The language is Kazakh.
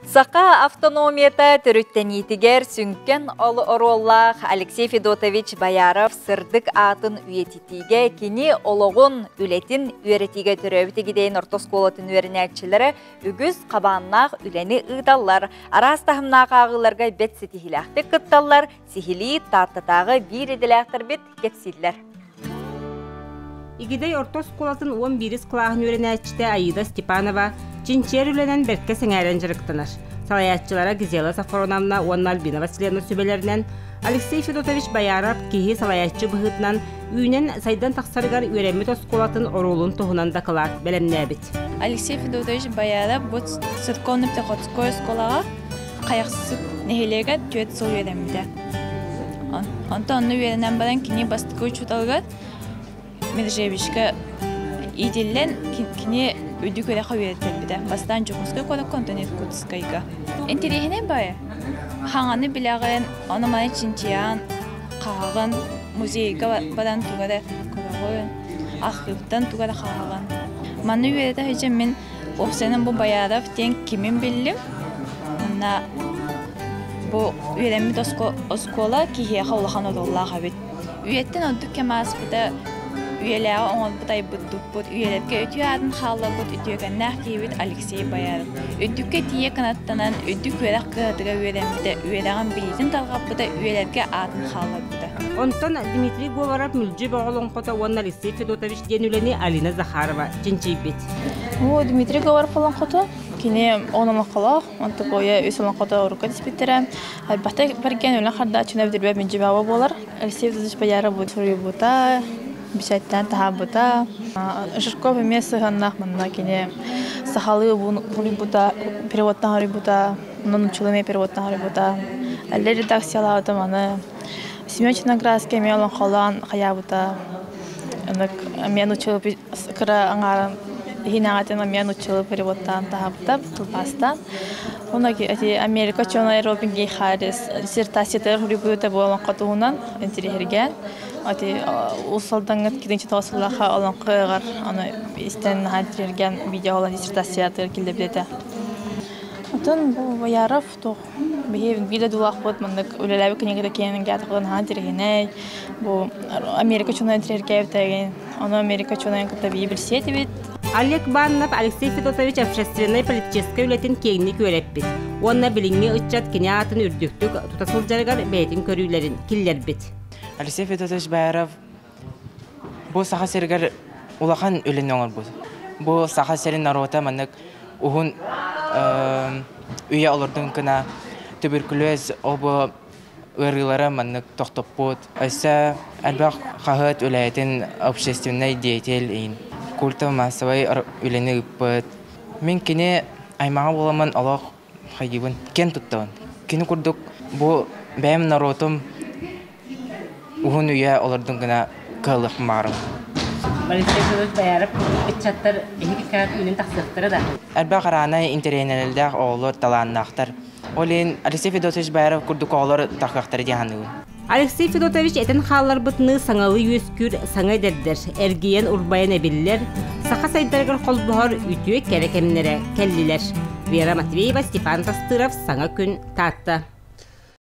Сақа автономията түріттенетігер сүнкен олы ороллақ Алексей Федотович Бояров сырдық атын үйететіге кені олығын үлетін үйретіге түрөбіті дейін ортосколатын үйерінәтчілері үгіз қабаннақ үлені ұйдалар. Арастағымнақ ағыларға бет сетихіләқті қытталар, сихили таттатағы бір еділәқтір бет кепсілдер. Игидей ортосколатын 11 клағын үйерінәтчіде Аида Степанова Чинчер үленен берке сәңәрен жырықтыныр. Салаятчылара Гизела Сафроновна, Уанна Альбина Василевна сөбелерінен, Алексей Федотович Бояров кейі салаятчы бұғытынан үйінен сайдан тақсарығар үйеремі тосколатын орулын тұғынан дақылар бәлемнәбіт. Алексей Федотович Бояров бұд церковно-приходское сколаға қаяқсыз нехелеге түйет сол үйеремді. Онта оны үйеренен баран кіне бастықы учуталға Меджевичка иделен кіне өйді көреқа үйретелбіді. Бастан жүғызғы көді контент көтіскайға. Энтерехіне бай. Хаңаны білағын, оны маны чинтиян, қағағын, музейға бадан туғады көріғын, архивтан туғады қағағын. Маны үйреті өйден мен опсенің бұл Бояров тен кемен білім. Бұл үйремі оскола кейеға олақан одоллаға бет. Үйеттен одды кемас бұда Üyeleri onun buday bud üyelerge ötüyor adın xalla bud ötüyorgan naqtiyibit Alexey Boяров. Ötükke tiye kanattanan ötük üyeler qıdıga üyelemide üyelerin bilizin talğap buda üyelerge adın xalla buda. Ondan Dmitri Говоров мүлжі бағылын қота Уанна Алексей Федотович денүлені Алина Захарова чинчибит. Дмитрий Говоров olan қота kine onun qalaq, onta qoya üsülən qota uruqa dispitərəm. Əlbəttə bərgən ölən xarda çünəvdirбə minci baba bolar. Alexey Федотович Бояров bu buda. Бишаттан тахабыта. Жирков место ганнахманна кине сахалы бурибута переводтан харибута, нонучулыме переводтан харибута. Әлле редакциялаудым аны Семен Черноградский мелон холан хаябута. Аны мен учылып кыра аңарын хинагатын мен учылып переводтан тахабыта тулпастан. Онаки Америка чона Робин Гейхарис диссертациялар харибута болан катуунан интерьерген. Ati usaldan gidince tavsiyeler alan kıyar, ana isten hantirgen video olan dissertasiyalar kildebilete. Atan bu Boяров to bir video dulak bot mandık öyle bir kıyıda kendin gerçekten hantirgeney bu Amerika çona intergergen, ana Amerika çona tabii bir şey evet. Олег Баннов Алексей Федотович общественной политической үлетін кеңінік өреппіт. Онна біліңе ұтчат кене атын үрдіктік тұтасылжарғар бәйтін көрілерін келлербіт. Алексей Федотович Бояров bu saha serger ulakan ölen olur bu. Bu saha serin narota manık uhun üye olurdun kına tüberküloz obu ırgılara manık toktoput. Ise elbaq kahat öleyetin общественной деятель Kulta masavay öleni ıppıt. Min kine aymağa bulaman Allah hayibin ken tuttuğun. Kine kurduk bu benim narotum uhun üye olurdun kına kılık marım. Alexey Fedotович Boяров içatlar ehik kağıt ünün taksıqtırı da. Elbaq arana internetlerde olur talanlaqtar. Olin Alexey Fedotович Boярov kurduk olur taksıqtırı diyanığı. Alexey Fedotович eten xallar bıtını sanalı yüzkür sana derdir. Ergiyen urbayan ebiller, sağa saydargar kolbuhar ütüye kerekemlere kelliler. Vera Matveyeva, Stefan Tastırov, Sana Gün, Tatta.